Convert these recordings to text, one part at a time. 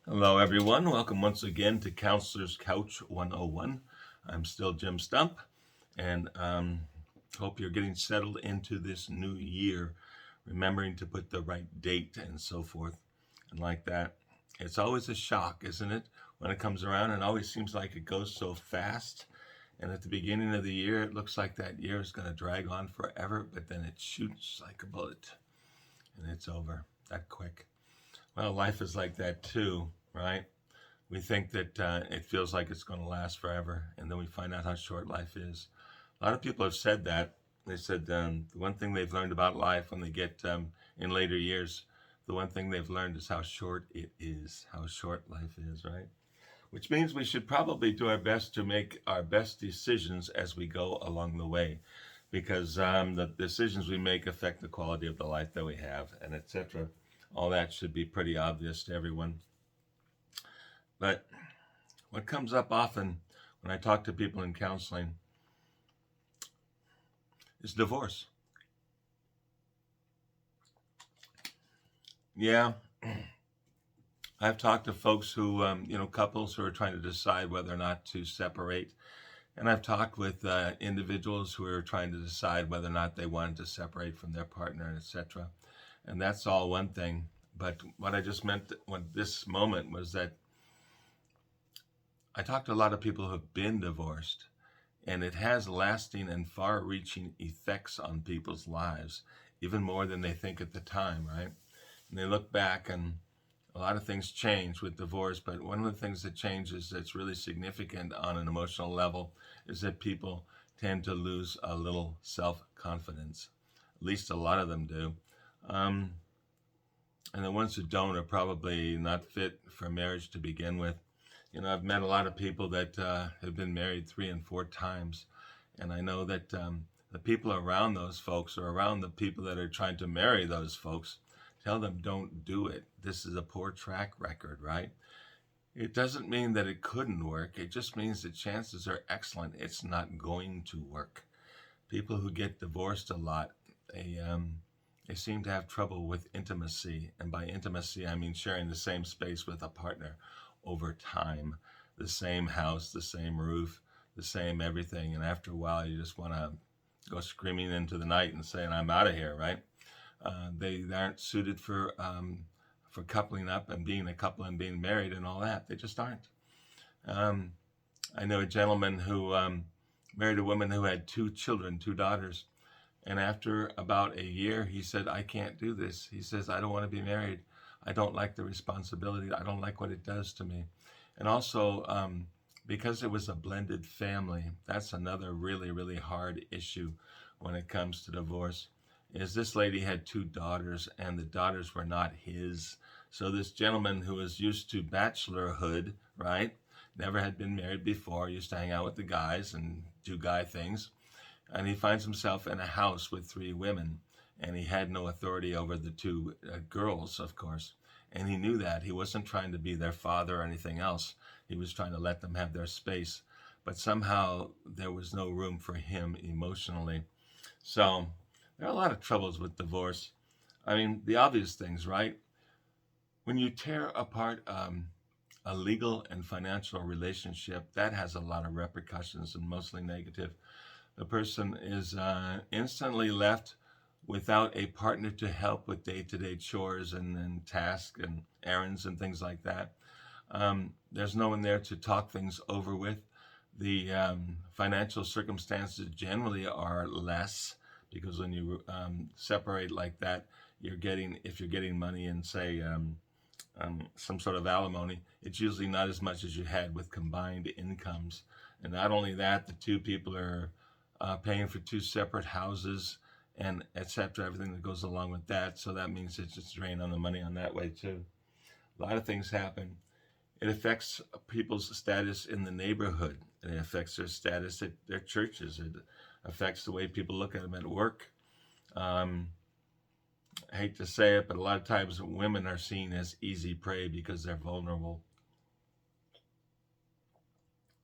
Hello, everyone. Welcome once again to Counselor's Couch 101. I'm still Jim Stump, and hope you're getting settled into this new year, remembering to put the right date and so forth, and like that. It's always a shock, isn't it, when it comes around? It always seems like it goes so fast. And at the beginning of the year, it looks like that year is going to drag on forever, but then it shoots like a bullet, and it's over that quick. Well, life is like that too, right? We think that it feels like it's going to last forever, and then we find out how short life is. A lot of people have said that. They said the one thing they've learned about life when they get in later years, the one thing they've learned is how short it is, how short life is, right? Which means we should probably do our best to make our best decisions as we go along the way, because the decisions we make affect the quality of the life that we have, and etc. All that should be pretty obvious to everyone. But what comes up often when I talk to people in counseling is divorce. Yeah, I've talked to folks who, couples who are trying to decide whether or not to separate. And I've talked with individuals who are trying to decide whether or not they wanted to separate from their partner, etc. And that's all one thing. But what I just meant with this moment was that I talked to a lot of people who have been divorced, and it has lasting and far reaching effects on people's lives, even more than they think at the time, right? And they look back, and a lot of things change with divorce, but one of the things that changes that's really significant on an emotional level is that people tend to lose a little self confidence. At least a lot of them do. Um, and the ones who don't are probably not fit for marriage to begin with. I've met a lot of people that have been married 3 and 4 times, and I know that the people around those folks or around the people that are trying to marry those folks tell them don't do it. This is a poor track record, right? It doesn't mean that it couldn't work. It just means the chances are excellent it's not going to work. People who get divorced a lot, they seem to have trouble with intimacy, and by intimacy I mean sharing the same space with a partner over time, the same house, the same roof, the same everything. And after a while, you just want to go screaming into the night and saying, "I'm out of here," right? They aren't suited for coupling up and being a couple and being married and all that. They just aren't. Um, I know a gentleman who married a woman who had 2 children, 2 daughters. And after about a year, he said, "I can't do this." He says, "I don't want to be married. I don't like the responsibility. I don't like what it does to me." And also, because it was a blended family, that's another really, really hard issue when it comes to divorce. Is this lady had 2 daughters, and the daughters were not his. So this gentleman who was used to bachelorhood, right, never had been married before, used to hang out with the guys and do guy things, and he finds himself in a house with 3 women, and he had no authority over the 2 girls, of course. And he knew that. He wasn't trying to be their father or anything else. He was trying to let them have their space. But somehow there was no room for him emotionally. So there are a lot of troubles with divorce. I mean, the obvious things, right? When you tear apart a legal and financial relationship, that has a lot of repercussions and mostly negative. The person is instantly left without a partner to help with day-to-day chores and tasks and errands and things like that. There's no one there to talk things over with. The financial circumstances generally are less because when you separate like that, if you're getting money in, say, some sort of alimony, it's usually not as much as you had with combined incomes. And not only that, the 2 people are paying for 2 separate houses and etc. Everything that goes along with that. So that means it's just drain on the money on that way too. A lot of things happen. It affects people's status in the neighborhood. It affects their status at their churches. It affects the way people look at them at work. Um, I hate to say it, but a lot of times women are seen as easy prey because they're vulnerable.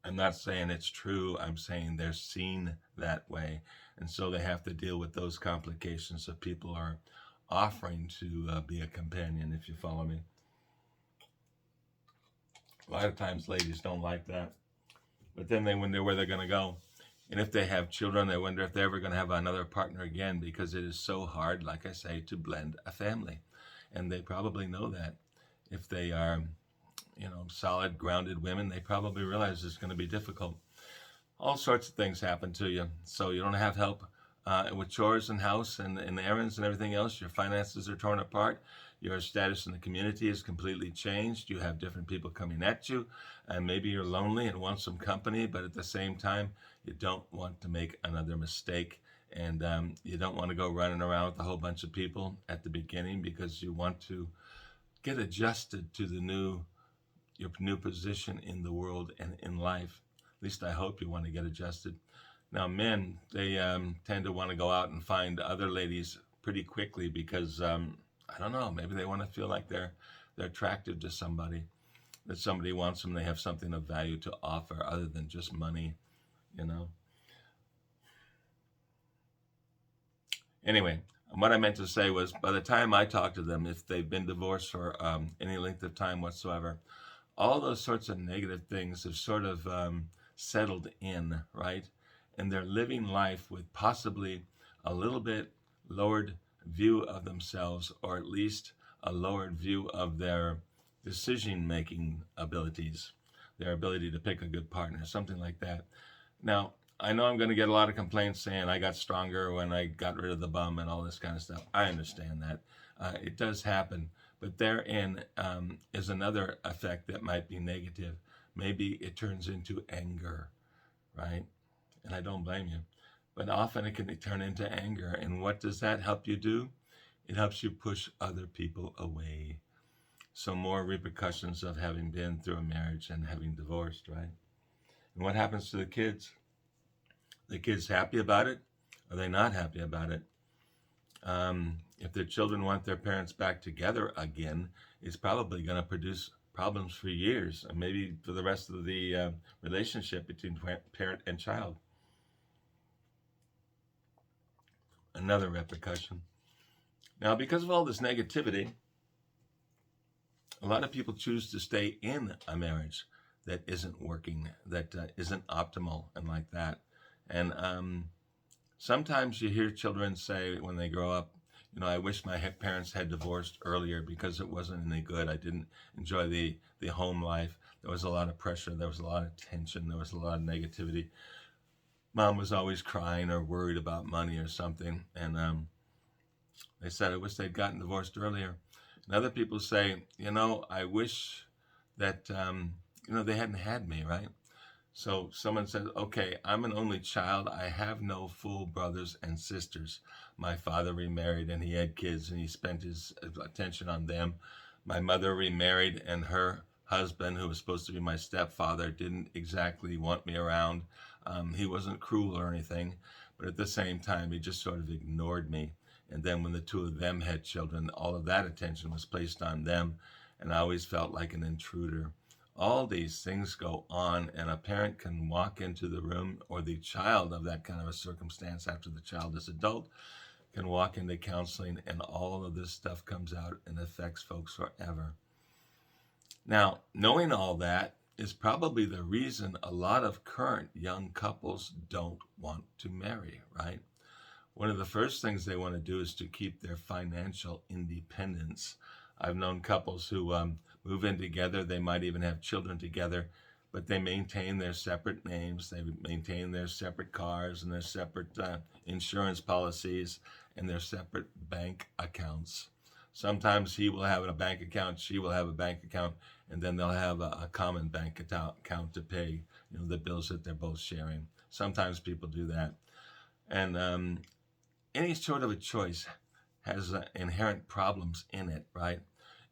I'm not saying it's true. I'm saying they're seen that way. And so they have to deal with those complications that people are offering to be a companion, if you follow me. A lot of times ladies don't like that, but then they wonder where they're going to go. And if they have children, they wonder if they're ever going to have another partner again, because it is so hard, like I say, to blend a family. And they probably know that. If they are, solid, grounded women, they probably realize it's going to be difficult. All sorts of things happen to you. So you don't have help with chores and house and errands and everything else. Your finances are torn apart. Your status in the community is completely changed. You have different people coming at you, and maybe you're lonely and want some company, but at the same time, you don't want to make another mistake. And you don't want to go running around with a whole bunch of people at the beginning, because you want to get adjusted to your new position in the world and in life. At least I hope you want to get adjusted. Now, men, they tend to want to go out and find other ladies pretty quickly, because I don't know, maybe they want to feel like they're attractive to somebody, that somebody wants them. They have something of value to offer other than just money, you know. Anyway, what I meant to say was, by the time I talk to them, if they've been divorced for any length of time whatsoever, all those sorts of negative things have sort of settled in, right? And they're living life with possibly a little bit lowered view of themselves, or at least a lowered view of their decision making abilities, their ability to pick a good partner, something like that. Now, I know I'm going to get a lot of complaints saying I got stronger when I got rid of the bum and all this kind of stuff. I understand that. It does happen. But therein is another effect that might be negative. Maybe it turns into anger, right? And I don't blame you. But often it can turn into anger. And what does that help you do? It helps you push other people away. So more repercussions of having been through a marriage and having divorced, right? And what happens to the kids? The kids happy about it? Are they not happy about it? If their children want their parents back together again, it's probably going to produce problems for years, and maybe for the rest of the relationship between parent and child. Another repercussion. Now, because of all this negativity, a lot of people choose to stay in a marriage that isn't working, that isn't optimal, and like that. And sometimes you hear children say when they grow up, I wish my parents had divorced earlier because it wasn't any good. I didn't enjoy the home life. There was a lot of pressure. There was a lot of tension. There was a lot of negativity. Mom was always crying or worried about money or something. And they said, I wish they'd gotten divorced earlier. And other people say, I wish that, they hadn't had me, right? So someone says, okay, I'm an only child. I have no full brothers and sisters. My father remarried and he had kids and he spent his attention on them. My mother remarried and her husband, who was supposed to be my stepfather, didn't exactly want me around. He wasn't cruel or anything, but at the same time, he just sort of ignored me. And then when the two of them had children, all of that attention was placed on them, and I always felt like an intruder. All these things go on, and a parent can walk into the room, or the child of that kind of a circumstance after the child is adult can walk into counseling, and all of this stuff comes out and affects folks forever. Now, knowing all that is probably the reason a lot of current young couples don't want to marry, right? One of the first things they want to do is to keep their financial independence. I've known couples who move in together. They might even have children together, but they maintain their separate names. They maintain their separate cars and their separate insurance policies and their separate bank accounts. Sometimes he will have a bank account, she will have a bank account, and then they'll have a common bank account to pay, the bills that they're both sharing. Sometimes people do that. And any sort of a choice has inherent problems in it, right?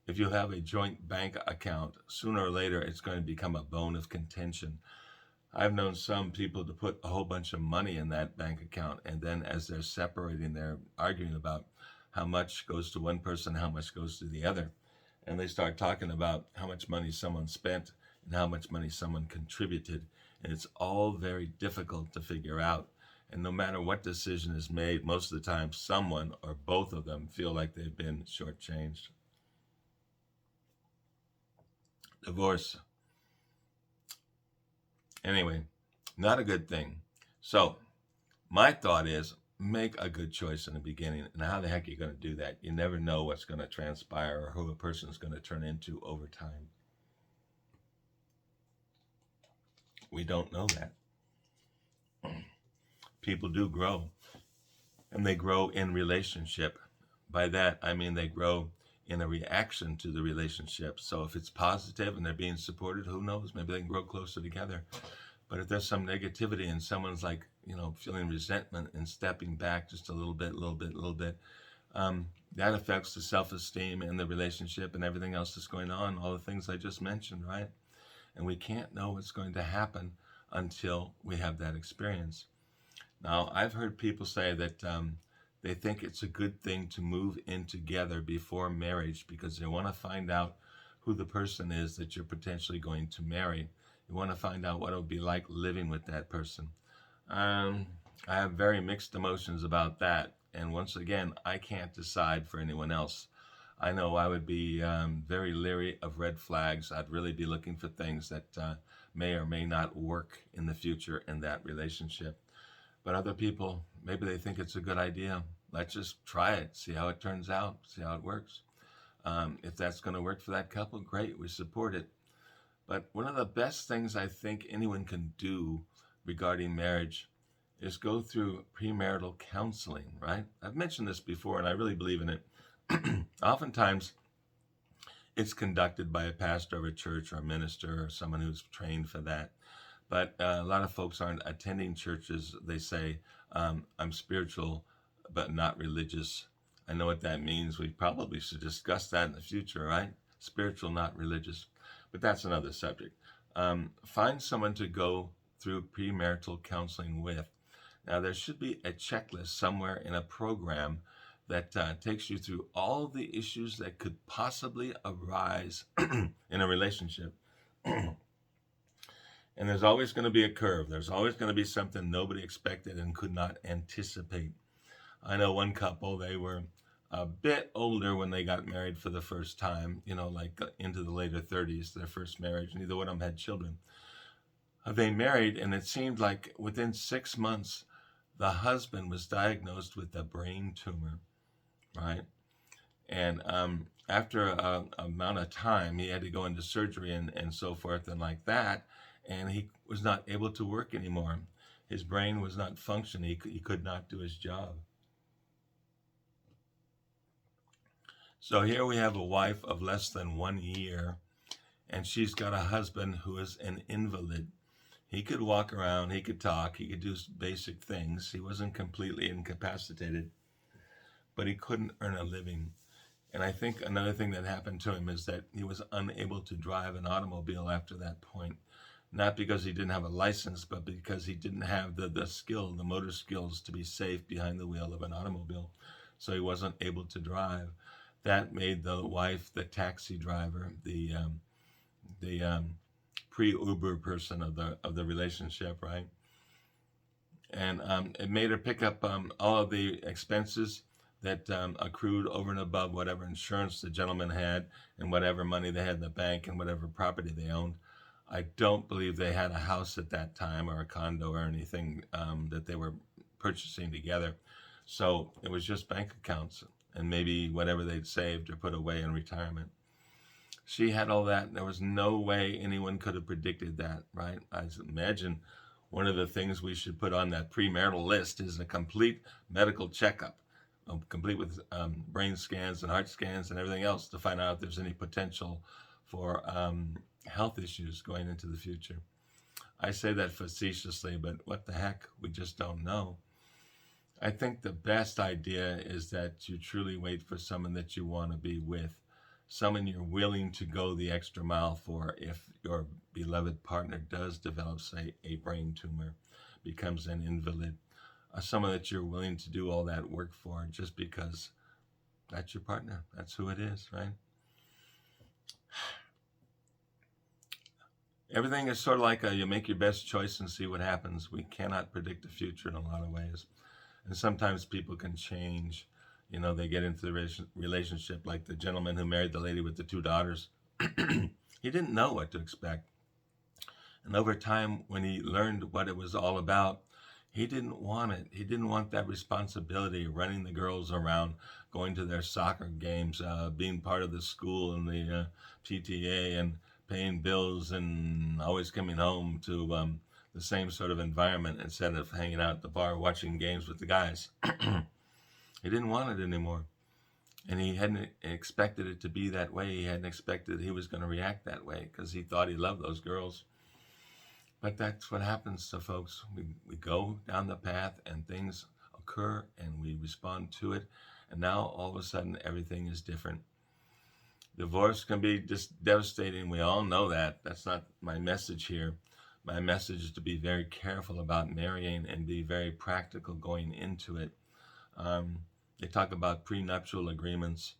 If you have a joint bank account, sooner or later it's going to become a bone of contention. I've known some people to put a whole bunch of money in that bank account, and then as they're separating, they're arguing about how much goes to one person, how much goes to the other. And they start talking about how much money someone spent and how much money someone contributed. And it's all very difficult to figure out. And no matter what decision is made, most of the time, someone or both of them feel like they've been shortchanged. Divorce. Anyway, not a good thing. So my thought is make a good choice in the beginning. And how the heck are you going to do that? You never know what's going to transpire or who a person is going to turn into over time. We don't know that. People do grow, and they grow in relationship. By that, I mean they grow in a reaction to the relationship. So if it's positive and they're being supported, who knows? Maybe they can grow closer together. But if there's some negativity and someone's like, feeling resentment and stepping back just a little bit, that affects the self-esteem and the relationship and everything else that's going on, all the things I just mentioned, right? And we can't know what's going to happen until we have that experience. Now, I've heard people say that they think it's a good thing to move in together before marriage because they want to find out who the person is that you're potentially going to marry. You want to find out what it would be like living with that person. Um, I have very mixed emotions about that. And once again, I can't decide for anyone else. I know I would be very leery of red flags. I'd really be looking for things that may or may not work in the future in that relationship. But other people, maybe they think it's a good idea. Let's just try it, see how it turns out, see how it works. If that's going to work for that couple, great, we support it. But one of the best things I think anyone can do regarding marriage is go through premarital counseling, right? I've mentioned this before and I really believe in it. Oftentimes, it's conducted by a pastor of a church or a minister or someone who's trained for that. But a lot of folks aren't attending churches. They say, I'm spiritual, but not religious. I know what that means. We probably should discuss that in the future, right? Spiritual, not religious. But that's another subject. Find someone to go through premarital counseling with. Now, there should be a checklist somewhere in a program that takes you through all the issues that could possibly arise in a relationship. And there's always going to be a curve. There's always going to be something nobody expected and could not anticipate. I know one couple, they were a bit older when they got married for the first time, like into the later 30s, their first marriage. Neither one of them had children. They married, and it seemed like within 6 months, the husband was diagnosed with a brain tumor, right? And after a amount of time, he had to go into surgery and so forth and like that. And he was not able to work anymore. His brain was not functioning. He could not do his job. So here we have a wife of less than 1 year, and she's got a husband who is an invalid. He could walk around, he could talk, he could do basic things. He wasn't completely incapacitated, but he couldn't earn a living. And I think another thing that happened to him is that he was unable to drive an automobile after that point. Not because he didn't have a license, but because he didn't have the skill, the motor skills to be safe behind the wheel of an automobile. So he wasn't able to drive. That made the wife the taxi driver, the pre-Uber person of the relationship, right? And it made her pick up all of the expenses that accrued over and above whatever insurance the gentleman had and whatever money they had in the bank and whatever property they owned. I don't believe they had a house at that time or a condo or anything that they were purchasing together. So it was just bank accounts and maybe whatever they'd saved or put away in retirement. She had all that. And there was no way anyone could have predicted that, right? I imagine one of the things we should put on that premarital list is a complete medical checkup, complete with brain scans and heart scans and everything else to find out if there's any potential for health issues going into the future. I say that facetiously, but what the heck? We just don't know. I think the best idea is that you truly wait for someone that you want to be with, someone you're willing to go the extra mile for if your beloved partner does develop, say, a brain tumor, becomes an invalid, someone that you're willing to do all that work for just because that's your partner. That's who it is, right? Everything is sort of like you make your best choice and see what happens. We cannot predict the future in a lot of ways. And sometimes people can change. They get into the relationship like the gentleman who married the lady with the two daughters. He didn't know what to expect. And over time, when he learned what it was all about, he didn't want it. He didn't want that responsibility, running the girls around, going to their soccer games, being part of the school and the PTA, and paying bills, and always coming home to the same sort of environment instead of hanging out at the bar watching games with the guys. He didn't want it anymore. And he hadn't expected it to be that way. He hadn't expected he was going to react that way because he thought he loved those girls. But that's what happens to folks. We go down the path and things occur and we respond to it. And now all of a sudden everything is different. Divorce can be just devastating. We all know that. That's not my message here. My message is to be very careful about marrying and be very practical going into it. They talk about prenuptial agreements.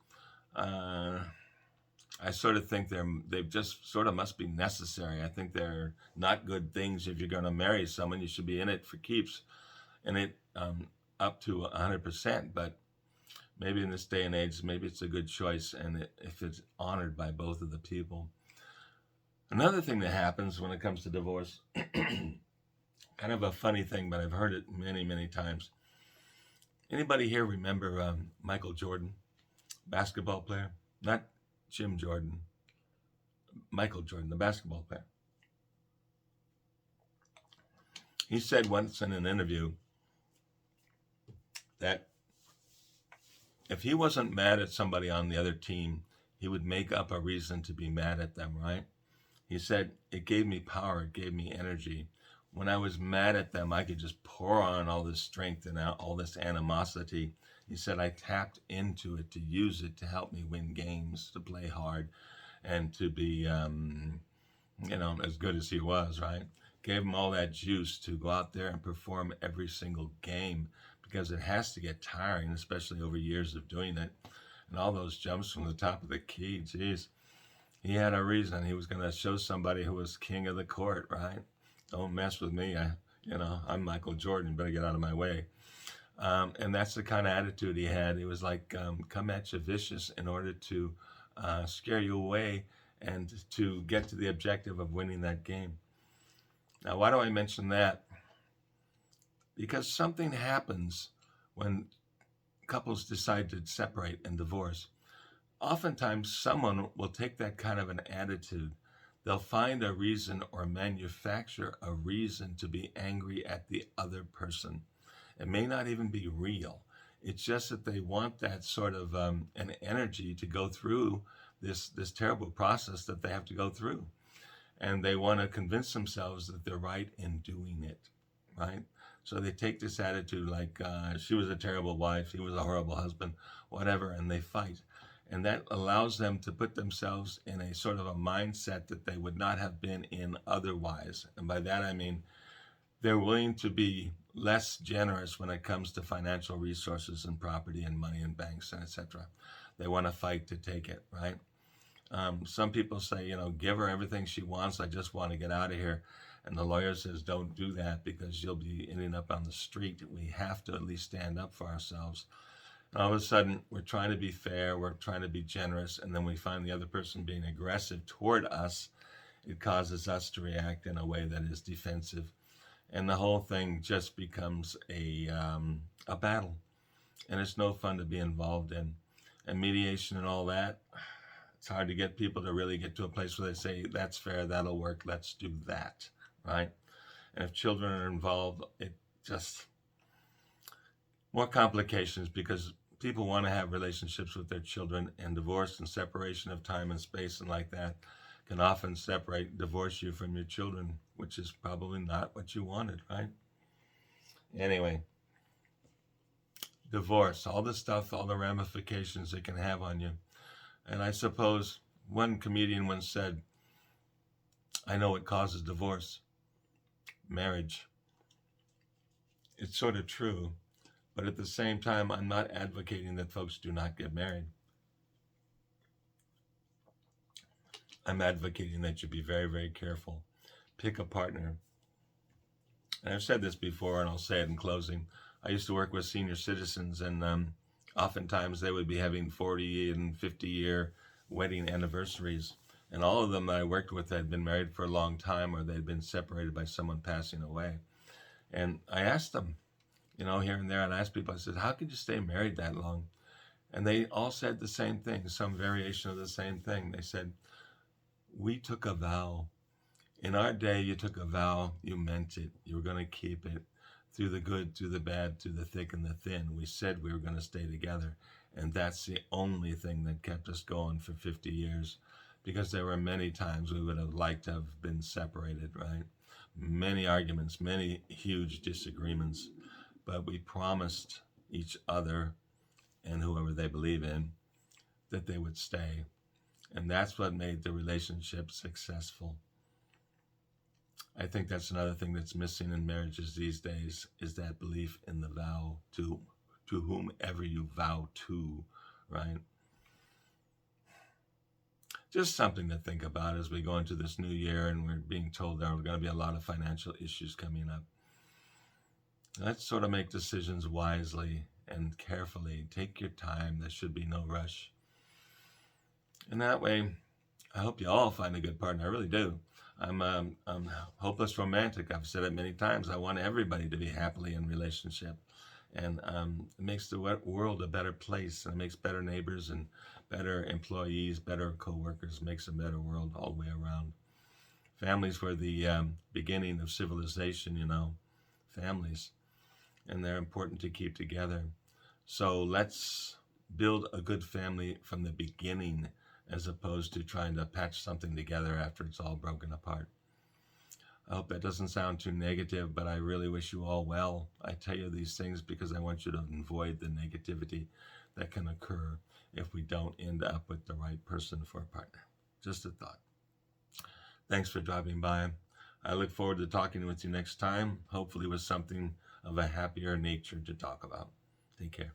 I sort of think they just sort of must be necessary. I think they're not good things. If you're going to marry someone, you should be in it for keeps, in it up to 100%. But maybe in this day and age, maybe it's a good choice, and if it's honored by both of the people. Another thing that happens when it comes to divorce, kind of a funny thing, but I've heard it many, many times. Anybody here remember Michael Jordan, basketball player? Not Jim Jordan, Michael Jordan, the basketball player. He said once in an interview that if he wasn't mad at somebody on the other team, he would make up a reason to be mad at them, right? He said, it gave me power, it gave me energy. When I was mad at them, I could just pour on all this strength and all this animosity. He said, I tapped into it to use it to help me win games, to play hard, and to be, as good as he was, right? Gave him all that juice to go out there and perform every single game, because it has to get tiring, especially over years of doing it. And all those jumps from the top of the key, geez. He had a reason. He was going to show somebody who was king of the court, right? Don't mess with me. I'm Michael Jordan. Better get out of my way. And that's the kind of attitude he had. He was like, come at you vicious in order to scare you away and to get to the objective of winning that game. Now, why do I mention that? Because something happens when couples decide to separate and divorce. Oftentimes, someone will take that kind of an attitude. They'll find a reason or manufacture a reason to be angry at the other person. It may not even be real. It's just that they want that sort of an energy to go through this terrible process that they have to go through. And they want to convince themselves that they're right in doing it, right? So they take this attitude like she was a terrible wife, he was a horrible husband, whatever, and they fight. And that allows them to put themselves in a sort of a mindset that they would not have been in otherwise. And by that I mean they're willing to be less generous when it comes to financial resources and property and money and banks and etc. They want to fight to take it, right? Some people say, give her everything she wants. I just want to get out of here. And the lawyer says, don't do that because you'll be ending up on the street. We have to at least stand up for ourselves. And all of a sudden, we're trying to be fair, we're trying to be generous, and then we find the other person being aggressive toward us. It causes us to react in a way that is defensive. And the whole thing just becomes a battle. And it's no fun to be involved in. And mediation and all that, it's hard to get people to really get to a place where they say, that's fair, that'll work, let's do that, right? And if children are involved, it just more complications because people want to have relationships with their children, and divorce and separation of time and space and like that can often divorce you from your children, which is probably not what you wanted, right? Anyway, divorce, all the stuff, all the ramifications it can have on you. And I suppose one comedian once said, I know what causes divorce: marriage. It's sort of true. But at the same time, I'm not advocating that folks do not get married. I'm advocating that you be very, very careful. Pick a partner. And I've said this before, and I'll say it in closing. I used to work with senior citizens, and oftentimes they would be having 40 and 50-year wedding anniversaries. And all of them that I worked with had been married for a long time, or they'd been separated by someone passing away. And I asked them, here and there, and I asked people, I said, how could you stay married that long? And they all said the same thing, some variation of the same thing. They said, we took a vow. In our day, you took a vow, you meant it. You were going to keep it through the good, through the bad, through the thick and the thin. We said we were going to stay together. And that's the only thing that kept us going for 50 years, because there were many times we would have liked to have been separated, right? Many arguments, many huge disagreements, but we promised each other and whoever they believe in that they would stay. And that's what made the relationship successful. I think that's another thing that's missing in marriages these days, is that belief in the vow to whomever you vow to, right? Just something to think about as we go into this new year, and we're being told there are going to be a lot of financial issues coming up. Let's sort of make decisions wisely and carefully. Take your time. There should be no rush. And that way, I hope you all find a good partner. I really do. I'm hopeless romantic. I've said it many times. I want everybody to be happily in relationship, and it makes the world a better place, and it makes better neighbors and better employees, better co-workers. Makes a better world all the way around. Families were the beginning of civilization, families, and they're important to keep together. So let's build a good family from the beginning, as opposed to trying to patch something together after it's all broken apart. I hope that doesn't sound too negative, but I really wish you all well. I tell you these things because I want you to avoid the negativity that can occur if we don't end up with the right person for a partner. Just a thought. Thanks for dropping by. I look forward to talking with you next time, hopefully with something of a happier nature to talk about. Take care.